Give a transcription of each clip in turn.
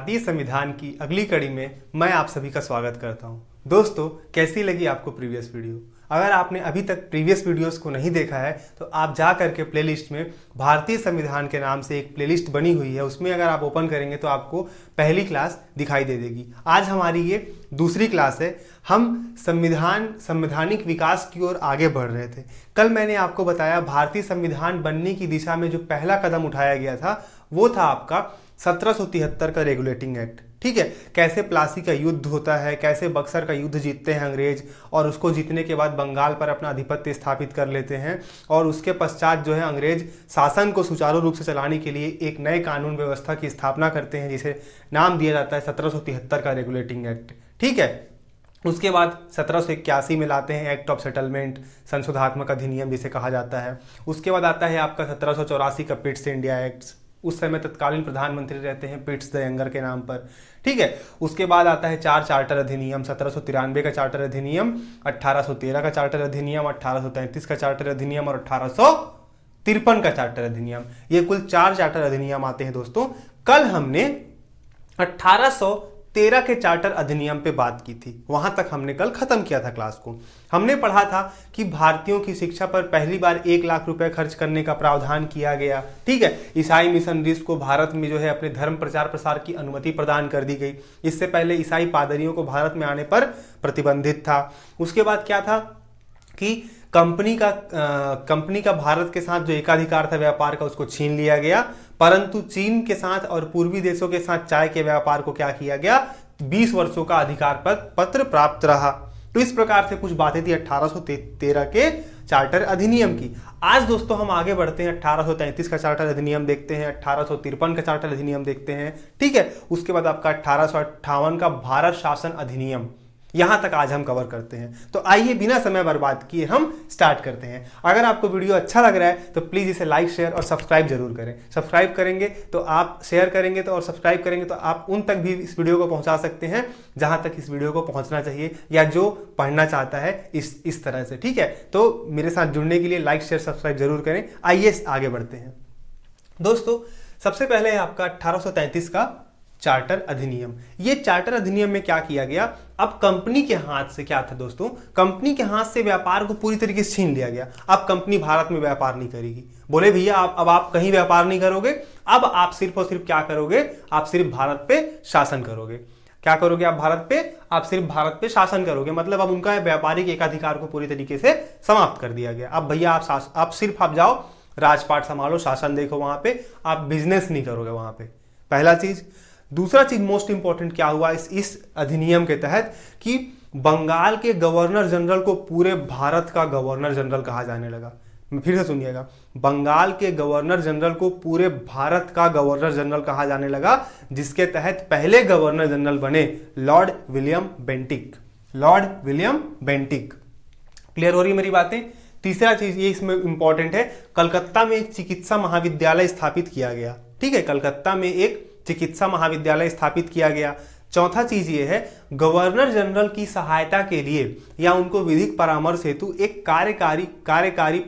भारतीय संविधान की अगली कड़ी में मैं आप सभी का स्वागत करता हूं। दोस्तों, कैसी लगी आपको प्रीवियस वीडियो? अगर आपने अभी तक प्रीवियस वीडियोस को नहीं देखा है तो आप जा करके प्लेलिस्ट में भारतीय संविधान के नाम से एक प्लेलिस्ट बनी हुई है, उसमें अगर आप ओपन करेंगे तो आपको पहली क्लास दिखाई दे देगी। आज हमारी ये दूसरी क्लास है। हम संवैधानिक विकास की ओर आगे बढ़ रहे थे। कल मैंने आपको बताया भारतीय संविधान बनने की दिशा में जो पहला कदम उठाया गया था वो था आपका 1773 का रेगुलेटिंग एक्ट। ठीक है, कैसे प्लासी का युद्ध होता है, कैसे बक्सर का युद्ध जीतते हैं अंग्रेज और उसको जीतने के बाद बंगाल पर अपना आधिपत्य स्थापित कर लेते हैं और उसके पश्चात जो है अंग्रेज शासन को सुचारू रूप से चलाने के लिए एक नए कानून व्यवस्था की स्थापना करते हैं जिसे नाम दिया जाता है 1773 का रेगुलेटिंग एक्ट। ठीक है, उसके बाद 1781 में लाते हैं एक्ट ऑफ सेटलमेंट, संशोधनात्मक अधिनियम जिसे कहा जाता है। उसके बाद आता है आपका 1784 का पिट्स इंडिया एक्ट। उस समय तत्कालीन प्रधानमंत्री रहते हैं पिट्स द यंगर के नाम पर। ठीक है, उसके बाद आता है 4 चार्टर अधिनियम, 1793 का चार्टर अधिनियम, 1813 का चार्टर अधिनियम, 1833 का चार्टर अधिनियम और 1853 का चार्टर अधिनियम। ये कुल 4 चार्टर अधिनियम आते हैं दोस्तों। कल हमने 1813 के चार्टर अधिनियम पे बात की थी, वहां तक हमने कल खत्म किया था क्लास को। हमने पढ़ा था कि भारतीयों की शिक्षा पर पहली बार 1 लाख रुपए खर्च करने का प्रावधान किया गया। ठीक है, ईसाई मिशनरीज को भारत में जो है अपने धर्म प्रचार प्रसार की अनुमति प्रदान कर दी गई। इससे पहले ईसाई पादरियों को भारत में आने पर प्रतिबंधित था। उसके बाद क्या था कि कंपनी का भारत के साथ जो एकाधिकार था व्यापार का उसको छीन लिया गया, परंतु चीन के साथ और पूर्वी देशों के साथ चाय के व्यापार को क्या किया गया, 20 वर्षों का अधिकार पत्र प्राप्त रहा। तो इस प्रकार से कुछ बातें थी 1813 के चार्टर अधिनियम की। आज दोस्तों हम आगे बढ़ते हैं, 1833 का चार्टर अधिनियम देखते हैं, 1853 का चार्टर अधिनियम देखते हैं। ठीक है, उसके बाद आपका 1858 का भारत शासन अधिनियम, यहां तक आज हम कवर करते हैं। तो आइए बिना समय बर्बाद किए हम स्टार्ट करते हैं। अगर आपको वीडियो अच्छा लग रहा है तो प्लीज इसे लाइक, शेयर और सब्सक्राइब जरूर करें। सब्सक्राइब करेंगे तो आप, शेयर करेंगे तो और सब्सक्राइब करेंगे तो आप उन तक भी इस वीडियो को पहुंचा सकते हैं जहां तक इस वीडियो को पहुंचना चाहिए या जो पढ़ना चाहता है इस तरह से। ठीक है, तो मेरे साथ जुड़ने के लिए लाइक, शेयर, सब्सक्राइब जरूर करें। आइए आगे बढ़ते हैं दोस्तों। सबसे पहले है आपका 1833 का चार्टर अधिनियम। ये चार्टर अधिनियम में क्या किया गया, अब कंपनी के हाथ से क्या था दोस्तों, कंपनी के हाथ से व्यापार को पूरी तरीके से छीन लिया गया। अब कंपनी भारत में व्यापार नहीं करेगी। बोले भैया अब आप कहीं व्यापार नहीं करोगे, अब आप सिर्फ और सिर्फ क्या करोगे, आप सिर्फ भारत पे शासन करोगे। क्या करोगे आप भारत पे, आप सिर्फ भारत पे शासन करोगे। मतलब अब उनका व्यापारिक एकाधिकार को पूरी तरीके से समाप्त कर दिया गया। अब भैया आप सिर्फ आप जाओ राजपाट संभालो, शासन देखो, वहां पे आप बिजनेस नहीं करोगे वहां पे। पहला चीज। दूसरा चीज मोस्ट इंपॉर्टेंट क्या हुआ इस अधिनियम के तहत कि बंगाल के गवर्नर जनरल को पूरे भारत का गवर्नर जनरल कहा जाने लगा। फिर से सुनिएगा, बंगाल के गवर्नर जनरल को पूरे भारत का गवर्नर जनरल कहा जाने लगा, जिसके तहत पहले गवर्नर जनरल बने Lord William Bentinck. Lord William Bentinck. Clear हो रही मेरी बातें? तीसरा चीज ये इसमें इंपॉर्टेंट है, कलकत्ता में एक चिकित्सा महाविद्यालय स्थापित किया गया। ठीक है, कलकत्ता में एक चिकित्सा महाविद्यालय स्थापित किया गया। चौथा चीज ये है, गवर्नर जनरल की सहायता के लिए या उनको विधिक परामर्श हेतु एक कार्यकारिणी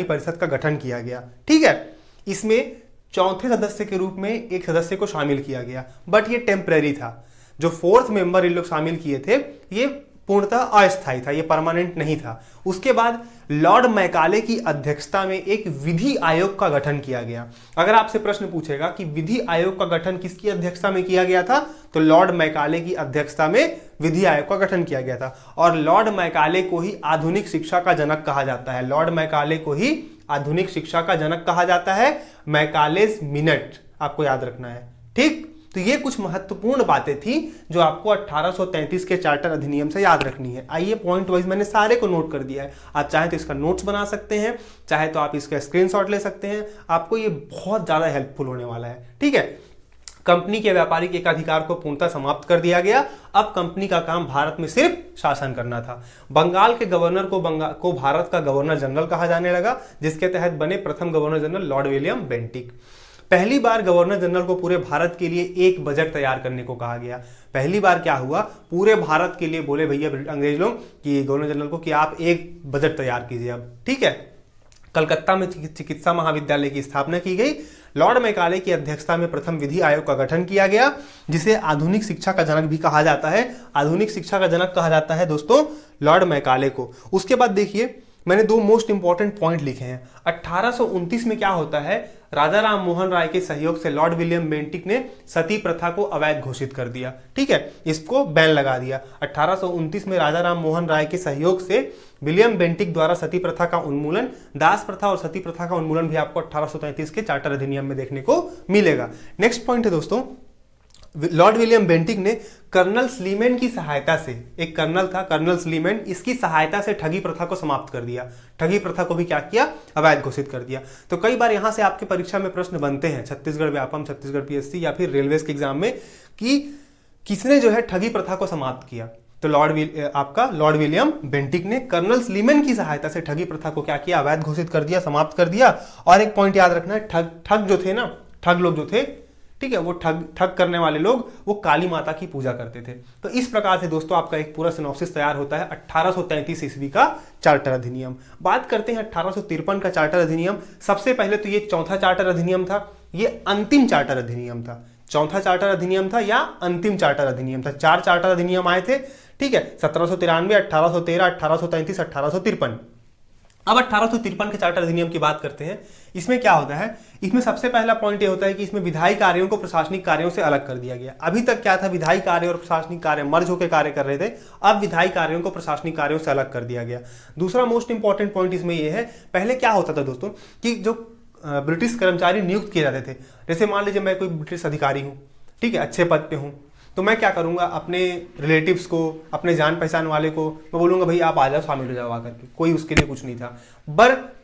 परिषद का गठन किया गया। ठीक है, इसमें चौथे सदस्य के रूप में एक सदस्य को शामिल किया गया, बट ये टेम्परेरी था। जो 4th मेंबर इन लोग शामिल किए थे ये पूर्णतः अस्थायी था, ये परमानेंट नहीं था। उसके बाद लॉर्ड मैकाले की अध्यक्षता में एक विधि आयोग का गठन किया गया। अगर आपसे प्रश्न पूछेगा कि विधि आयोग का गठन किसकी अध्यक्षता में किया गया था, तो लॉर्ड मैकाले की अध्यक्षता में विधि आयोग का गठन किया गया था। और लॉर्ड मैकाले को ही आधुनिक शिक्षा का जनक कहा जाता है। लॉर्ड मैकाले को ही आधुनिक शिक्षा का जनक कहा जाता है। मैकालेज मिनट आपको याद रखना है। ठीक, तो ये कुछ महत्वपूर्ण बातें थी जो आपको 1833 के चार्टर अधिनियम से याद रखनी है। आइए पॉइंट वाइज मैंने सारे को नोट कर दिया है। आप चाहे तो इसका नोट्स बना सकते हैं, चाहे तो आप इसका स्क्रीनशॉट ले सकते हैं। आपको ये बहुत ज्यादा हेल्पफुल होने वाला है। ठीक है, कंपनी के व्यापारिक एकाधिकार को पूर्णतः समाप्त कर दिया गया। अब कंपनी का काम भारत में सिर्फ शासन करना था। बंगाल के गवर्नर को भारत का गवर्नर जनरल कहा जाने लगा, जिसके तहत बने प्रथम governor general Lord William Bentinck. पहली बार गवर्नर जनरल को पूरे भारत के लिए एक बजट तैयार करने को कहा गया। पहली बार क्या हुआ, पूरे भारत के लिए बोले भैया अंग्रेज लोग कि गवर्नर जनरल को कि आप एक बजट तैयार कीजिए अब। ठीक है, कलकत्ता में चिकित्सा महाविद्यालय की स्थापना की गई। लॉर्ड मैकाले की अध्यक्षता में प्रथम विधि आयोग का गठन किया गया, जिसे आधुनिक शिक्षा का जनक भी कहा जाता है। आधुनिक शिक्षा का जनक कहा जाता है दोस्तों लॉर्ड मैकाले को। उसके बाद देखिए मैंने दो मोस्ट इंपॉर्टेंट पॉइंट लिखे हैं। 1829 में क्या होता है, राजा राम मोहन राय के सहयोग से लॉर्ड विलियम बेंटिक ने सती प्रथा को अवैध घोषित कर दिया। ठीक है, इसको बैन लगा दिया। 1829 में राजा राम मोहन राय के सहयोग से विलियम बेंटिक द्वारा सती प्रथा का उन्मूलन, दास प्रथा और सती प्रथा का उन्मूलन भी आपको 1833 के चार्टर अधिनियम में देखने को मिलेगा। नेक्स्ट पॉइंट है दोस्तों, लॉर्ड विलियम बेंटिक ने कर्नल स्लीमैन की सहायता से, एक कर्नल था कर्नल स्लीमैन, इसकी सहायता से ठगी प्रथा को समाप्त कर दिया। ठगी प्रथा को भी क्या किया, अवैध घोषित कर दिया। तो कई बार यहां से आपके परीक्षा में प्रश्न बनते हैं छत्तीसगढ़ व्यापम, छत्तीसगढ़ पीएससी या फिर रेलवे के एग्जाम में कि किसने जो है ठगी प्रथा को समाप्त किया। तो लॉर्ड विलियम बेंटिक ने कर्नल स्लीमैन की सहायता से ठगी प्रथा को क्या किया, अवैध घोषित कर दिया, समाप्त कर दिया। और एक पॉइंट याद रखना है, ठग जो थे ना, ठग लोग जो थे, ठीक है, वो ठग करने वाले लोग वो काली माता की पूजा करते थे। तो इस प्रकार से दोस्तों आपका एक पूरा सिनॉप्सिस तैयार होता है 1833 ईस्वी का चार्टर अधिनियम। बात करते हैं 1853 का चार्टर अधिनियम। सबसे पहले तो ये चौथा चार्टर अधिनियम था, ये अंतिम चार्टर अधिनियम था। चौथा चार्टर अधिनियम था या अंतिम चार्टर अधिनियम था। 4 चार्टर अधिनियम आए थे, ठीक है, 1793, 1813, 1833, 1853। अब 1853 के चार्टर अधिनियम की बात करते हैं। इसमें क्या होता है, इसमें सबसे पहला पॉइंट ये होता है कि इसमें विधायी कार्यों को प्रशासनिक कार्यों से अलग कर दिया गया। अभी तक क्या था, विधायी कार्य और प्रशासनिक कार्य मर्ज होकर कार्य कर रहे थे, अब विधायी कार्यों को प्रशासनिक कार्यों से अलग कर दिया गया। दूसरा मोस्ट इंपॉर्टेंट पॉइंट इसमें यह है, पहले क्या होता था दोस्तों कि जो ब्रिटिश कर्मचारी नियुक्त किए जाते थे, जैसे मान लीजिए मैं कोई ब्रिटिश अधिकारी हूं, ठीक है, अच्छे पद पे हूं, तो मैं क्या करूंगा, अपने रिलेटिव्स को, अपने जान पहचान वाले को मैं बोलूंगा भाई आप आ जाओ, शामिल हो जाओ आकर के, कोई उसके लिए कुछ नहीं था।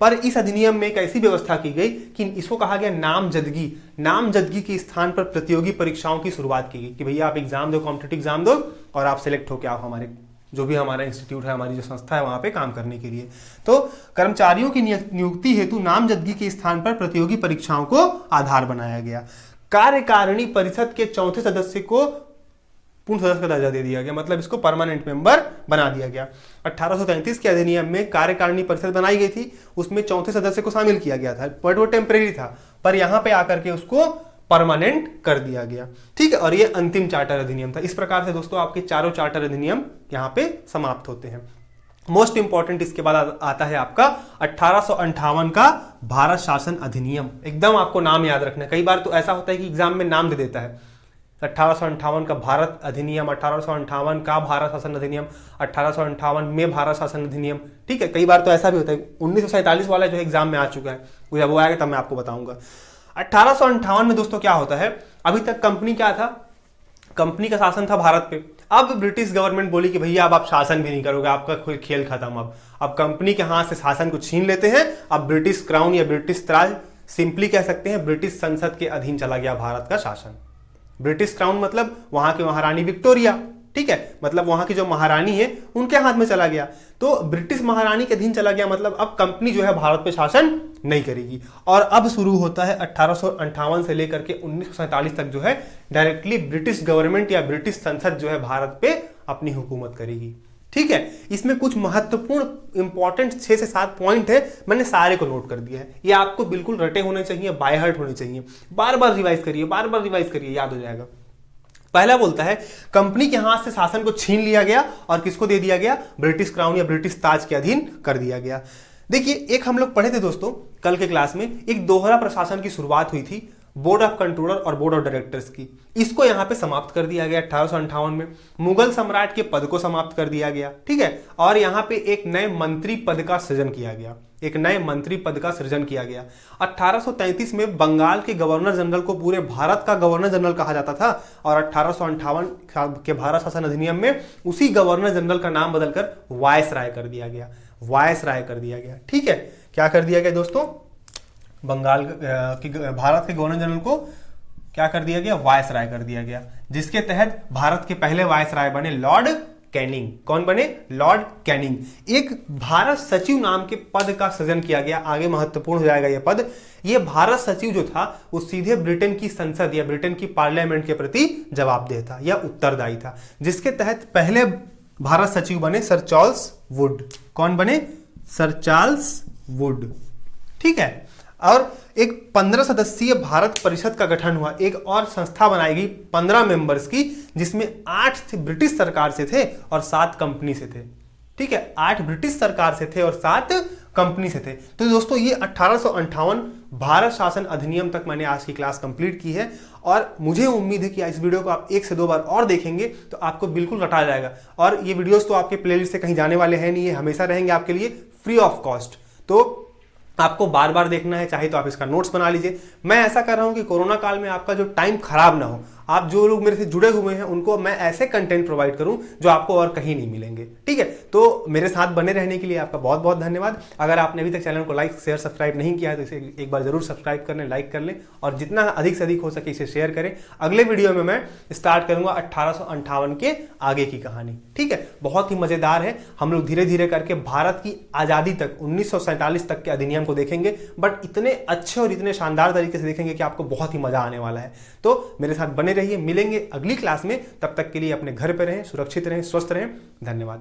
पर इस अधिनियम में एक ऐसी व्यवस्था की गई कि इसको कहा गया नामजदगी। नामजदगी के स्थान पर प्रतियोगी परीक्षाओं की शुरुआत की गई कि भैया आप एग्जाम दो, कॉम्पिटिटिव एग्जाम दो और आप सिलेक्ट होकर आओ हमारे जो भी हमारा इंस्टीट्यूट है, हमारी जो संस्था है वहां पे काम करने के लिए। तो कर्मचारियों की नियुक्ति हेतु नामजदगी के स्थान पर प्रतियोगी परीक्षाओं को आधार बनाया गया। कार्यकारिणी परिषद के चौथे सदस्य को पूर्ण सदस्य का दर्जा दे दिया गया, मतलब इसको परमानेंट मेंबर बना दिया गया। 1833 के अधिनियम में कार्यकारिणी परिषद बनाई गई थी, उसमें चौथे सदस्य को शामिल किया गया था, बट वो टेम्परेरी था, पर यहां पे आकर के उसको परमानेंट कर दिया गया। ठीक है, और ये अंतिम चार्टर अधिनियम था। इस प्रकार से दोस्तों आपके चारों चार्टर अधिनियम यहां पे समाप्त होते हैं। मोस्ट इंपॉर्टेंट इसके बाद आता है आपका 1858 का भारत शासन अधिनियम। एकदम आपको नाम याद रखना है, कई बार तो ऐसा होता है कि एग्जाम में नाम दे देता है 1858 का भारत अधिनियम, 1858 का भारत शासन अधिनियम, 1858 में भारत शासन अधिनियम। ठीक है, कई बार तो ऐसा भी होता है। 1947 वाला जो एग्जाम में आ चुका है, वो जब वो आएगा तब मैं आपको बताऊंगा। 1858 में दोस्तों क्या होता है, अभी तक कंपनी क्या था, कंपनी का शासन था भारत पे। अब ब्रिटिश गवर्नमेंट बोली कि भैया अब आप शासन भी नहीं करोगे, आपका कोई खेल खत्म। अब कंपनी के हाथ से शासन को छीन लेते हैं। अब ब्रिटिश क्राउन या ब्रिटिश ताज, सिंपली कह सकते हैं ब्रिटिश संसद के अधीन चला गया भारत का शासन। ब्रिटिश क्राउन मतलब वहां की महारानी विक्टोरिया, ठीक है, मतलब वहां की जो महारानी है उनके हाथ में चला गया। तो ब्रिटिश महारानी के अधीन चला गया, मतलब अब कंपनी जो है भारत पे शासन नहीं करेगी। और अब शुरू होता है 1858 से लेकर के 1947 तक जो है डायरेक्टली ब्रिटिश गवर्नमेंट या ब्रिटिश संसद जो है भारत पे अपनी हुकूमत करेगी। ठीक है, इसमें कुछ महत्वपूर्ण इंपॉर्टेंट 6 से 7 पॉइंट है, मैंने सारे को नोट कर दिया है। ये आपको बिल्कुल रटे होने चाहिए, बाय हार्ट होने चाहिए। बार बार रिवाइज करिए, बार बार रिवाइज करिए, याद हो जाएगा। पहला बोलता है कंपनी के हाथ से शासन को छीन लिया गया और किसको दे दिया गया, ब्रिटिश क्राउन या ब्रिटिश ताज के अधीन कर दिया गया। देखिए, एक हम लोग पढ़े थे दोस्तों कल के क्लास में, एक दोहरा प्रशासन की शुरुआत हुई थी, बोर्ड ऑफ कंट्रोलर और बोर्ड ऑफ डायरेक्टर्स की। इसको यहां पे समाप्त कर दिया गया 1858 में। मुगल सम्राट के पद को समाप्त कर दिया गया, ठीक है, और यहां पे एक नए मंत्री पद का सृजन किया गया, एक नए मंत्री पद का सृजन किया गया। 1833 में बंगाल के गवर्नर जनरल को पूरे भारत का गवर्नर जनरल कहा जाता था, और 1858 के भारत शासन अधिनियम में उसी गवर्नर जनरल का नाम बदलकर वायसराय कर दिया गया, वायसराय कर दिया गया। ठीक है, क्या कर दिया गया दोस्तों, बंगाल की भारत के गवर्नर जनरल को क्या कर दिया गया, वायसराय कर दिया गया, जिसके तहत भारत के पहले वायसराय बने लॉर्ड कैनिंग। कौन बने, लॉर्ड कैनिंग। एक भारत सचिव नाम के पद का सृजन किया गया, आगे महत्वपूर्ण हो जाएगा यह पद। यह भारत सचिव जो था वो सीधे ब्रिटेन की संसद या ब्रिटेन की पार्लियामेंट के प्रति जवाबदेह था या उत्तरदायी था, जिसके तहत पहले भारत सचिव बने सर चार्ल्स वुड। कौन बने, सर चार्ल्स वुड। ठीक है, और एक 15 सदस्यीय भारत परिषद का गठन हुआ, एक और संस्था बनाई गई 15 मेंबर्स की, जिसमें 8 ब्रिटिश सरकार से थे और 7 कंपनी से थे। ठीक है, 8 ब्रिटिश सरकार से थे और 7 कंपनी से थे। तो दोस्तों ये 1858 भारत शासन अधिनियम तक मैंने आज की क्लास कंप्लीट की है और मुझे उम्मीद है कि इस वीडियो को आप 1 से 2 बार और देखेंगे तो आपको बिल्कुल रटा जाएगा। और ये वीडियोस तो आपके प्लेलिस्ट से कहीं जाने वाले हैं नहीं, ये हमेशा रहेंगे आपके लिए फ्री ऑफ कॉस्ट। तो आपको बार बार देखना है, चाहे तो आप इसका नोट्स बना लीजिए। मैं ऐसा कर रहा हूं कि कोरोना काल में आपका जो टाइम खराब ना हो, आप जो लोग मेरे से जुड़े हुए हैं उनको मैं ऐसे कंटेंट प्रोवाइड करूं जो आपको और कहीं नहीं मिलेंगे। ठीक है, तो मेरे साथ बने रहने के लिए आपका बहुत बहुत धन्यवाद। अगर आपने अभी तक चैनल को लाइक शेयर सब्सक्राइब नहीं किया है तो इसे एक बार जरूर सब्सक्राइब कर लें, लाइक कर लें और जितना अधिक से अधिक हो सके इसे शेयर करें। अगले वीडियो में मैं स्टार्ट करूंगा 1858 के आगे की कहानी। ठीक है, बहुत ही मजेदार है। हम लोग धीरे धीरे करके भारत की आजादी तक 1947 तक के अधिनियम को देखेंगे, बट इतने अच्छे और इतने शानदार तरीके से देखेंगे कि आपको बहुत ही मजा आने वाला है। तो मेरे साथ बने रहिए, मिलेंगे अगली क्लास में। तब तक के लिए अपने घर पे रहें, सुरक्षित रहें, स्वस्थ रहें। धन्यवाद।